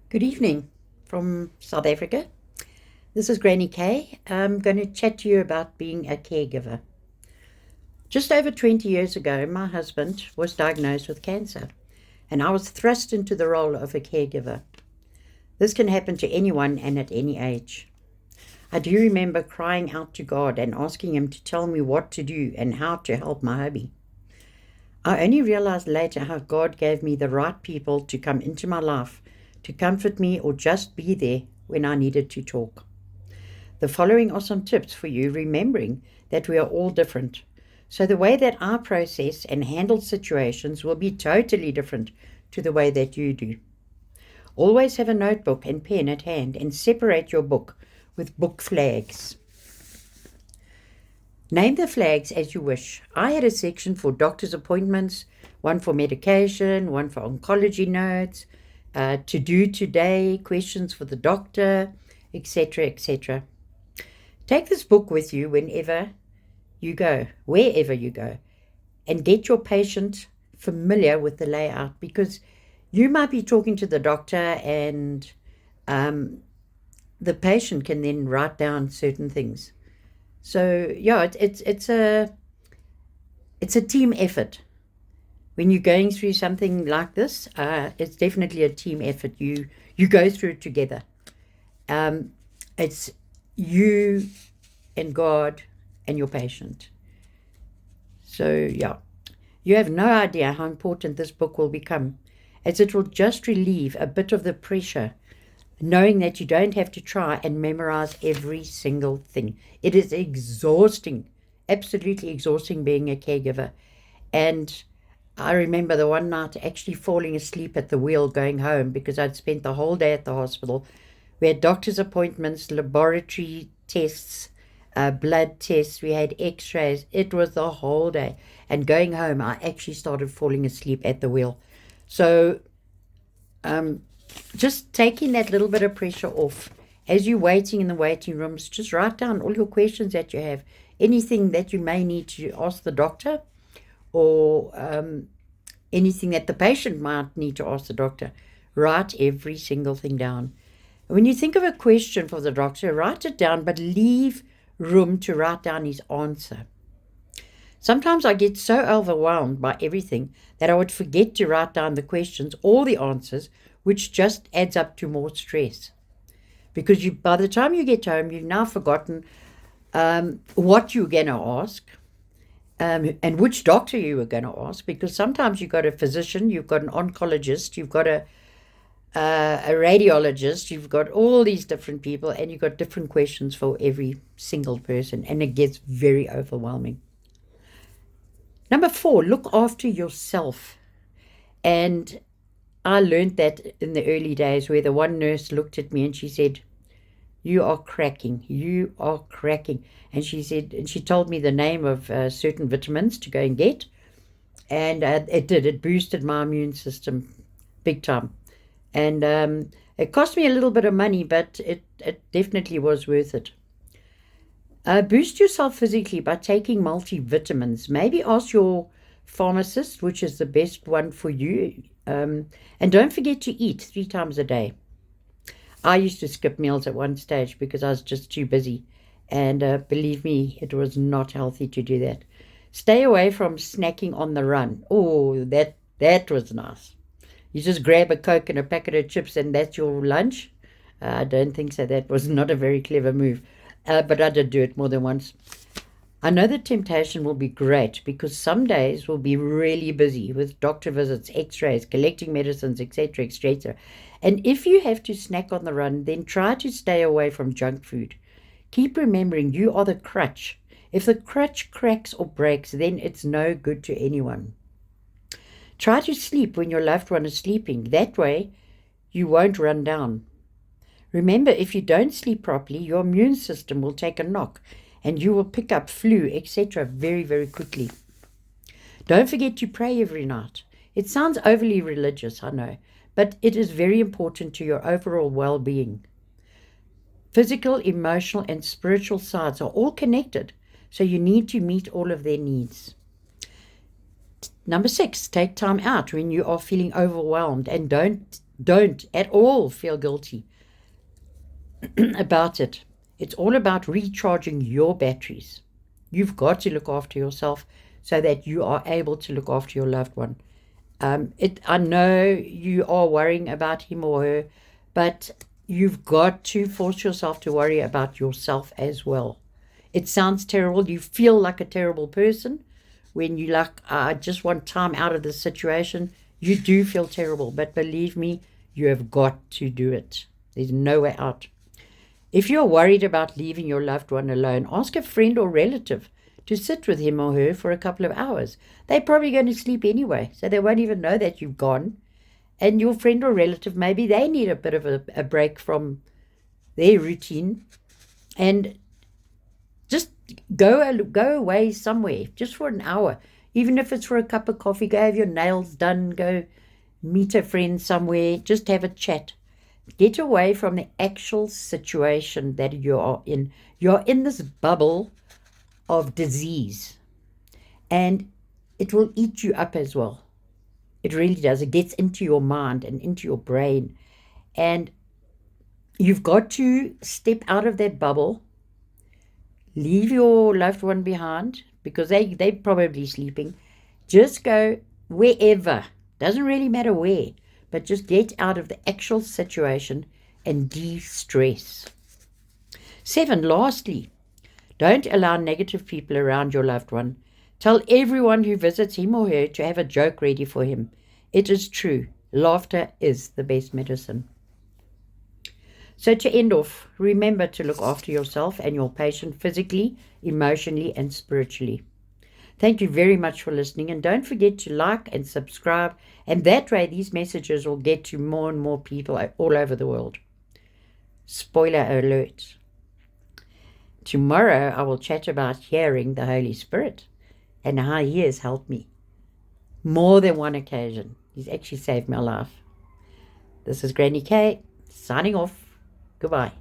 Good evening from South Africa. This is Granny Kay. I'm going to chat to you about being a caregiver. Just over 20 years ago, my husband was diagnosed with cancer, and I was thrust into the role of a caregiver. This can happen to anyone and at any age. I do remember crying out to God and asking Him to tell me what to do and how to help my hubby. I only realized later how God gave me the right people to come into my life to comfort me or just be there when I needed to talk. The following are some tips for you, remembering that we are all different. So the way that I process and handle situations will be totally different to the way that you do. Always have a notebook and pen at hand and separate your book with book flags. Name the flags as you wish. I had a section for doctor's appointments, one for medication, one for oncology notes, to do today, questions for the doctor, etc., etc. Take this book with you wherever you go, and get your patient familiar with the layout, because you might be talking to the doctor and the patient can then write down certain things. So yeah, it's a team effort. When you're going through something like this, it's definitely a team effort. You go through it together. It's you and God and your patient. So yeah, you have no idea how important this book will become, as it will just relieve a bit of the pressure, knowing that you don't have to try and memorize every single thing. It is exhausting, absolutely exhausting being a caregiver. And I remember the one night actually falling asleep at the wheel going home because I'd spent the whole day at the hospital. We had doctor's appointments, laboratory tests, blood tests, we had x-rays. It was the whole day. And going home, I actually started falling asleep at the wheel. So just taking that little bit of pressure off. As you're waiting in the waiting rooms, just write down all your questions that you have, anything that you may need to ask the doctor, or anything that the patient might need to ask the doctor. Write every single thing down. When you think of a question for the doctor, write it down, but leave room to write down his answer. Sometimes I get so overwhelmed by everything that I would forget to write down the questions or the answers, which just adds up to more stress. Because by the time you get home, you've now forgotten what you're going to ask, and which doctor you were going to ask, because sometimes you've got a physician, you've got an oncologist, you've got a radiologist, you've got all these different people, and you've got different questions for every single person, and it gets very overwhelming. Number 4, look after yourself. And I learned that in the early days, where the one nurse looked at me and she said, "You are cracking. You are cracking." And she said, and she told me the name of certain vitamins to go and get. And it boosted my immune system big time. And it cost me a little bit of money, but it definitely was worth it. Boost yourself physically by taking multivitamins. Maybe ask your pharmacist which is the best one for you. And don't forget to eat 3 times a day. I used to skip meals at one stage because I was just too busy. And believe me, it was not healthy to do that. Stay away from snacking on the run. Oh, that was nice. You just grab a Coke and a packet of chips and that's your lunch. I don't think so. That was not a very clever move. But I did do it more than once. I know the temptation will be great because some days will be really busy with doctor visits, x-rays, collecting medicines, etc., etc. And if you have to snack on the run, then try to stay away from junk food. Keep remembering you are the crutch. If the crutch cracks or breaks, then it's no good to anyone. Try to sleep when your loved one is sleeping. That way, you won't run down. Remember, if you don't sleep properly, your immune system will take a knock and you will pick up flu, etc. very, very quickly. Don't forget to pray every night. It sounds overly religious, I know, but it is very important to your overall well-being. Physical, emotional, and spiritual sides are all connected, so you need to meet all of their needs. Number 6, take time out when you are feeling overwhelmed, and don't Don't at all feel guilty about it. It's all about recharging your batteries. You've got to look after yourself so that you are able to look after your loved one. I know you are worrying about him or her, but you've got to force yourself to worry about yourself as well. It sounds terrible. You feel like a terrible person when you like, I just want time out of this situation. You do feel terrible, but believe me, you have got to do it. There's no way out. If you're worried about leaving your loved one alone, ask a friend or relative to sit with him or her for a couple of hours. They're probably going to sleep anyway, so they won't even know that you've gone. And your friend or relative, maybe they need a bit of a break from their routine. And just go away somewhere, just for an hour. Even if it's for a cup of coffee, go have your nails done, go meet a friend somewhere, just have a chat. Get away from the actual situation that you are in. You're in this bubble of disease, and it will eat you up as well. It really does. It gets into your mind and into your brain, and you've got to step out of that bubble, leave your loved one behind, because they're probably sleeping. Just go wherever. Doesn't really matter where, but just get out of the actual situation and de-stress. 7, lastly, don't allow negative people around your loved one. Tell everyone who visits him or her to have a joke ready for him. It is true. Laughter is the best medicine. So to end off, remember to look after yourself and your patient physically, emotionally, and spiritually. Thank you very much for listening, and don't forget to like and subscribe, and that way these messages will get to more and more people all over the world. Spoiler alert. Tomorrow I will chat about hearing the Holy Spirit and how he has helped me. More than one occasion. He's actually saved my life. This is Granny K, signing off. Goodbye.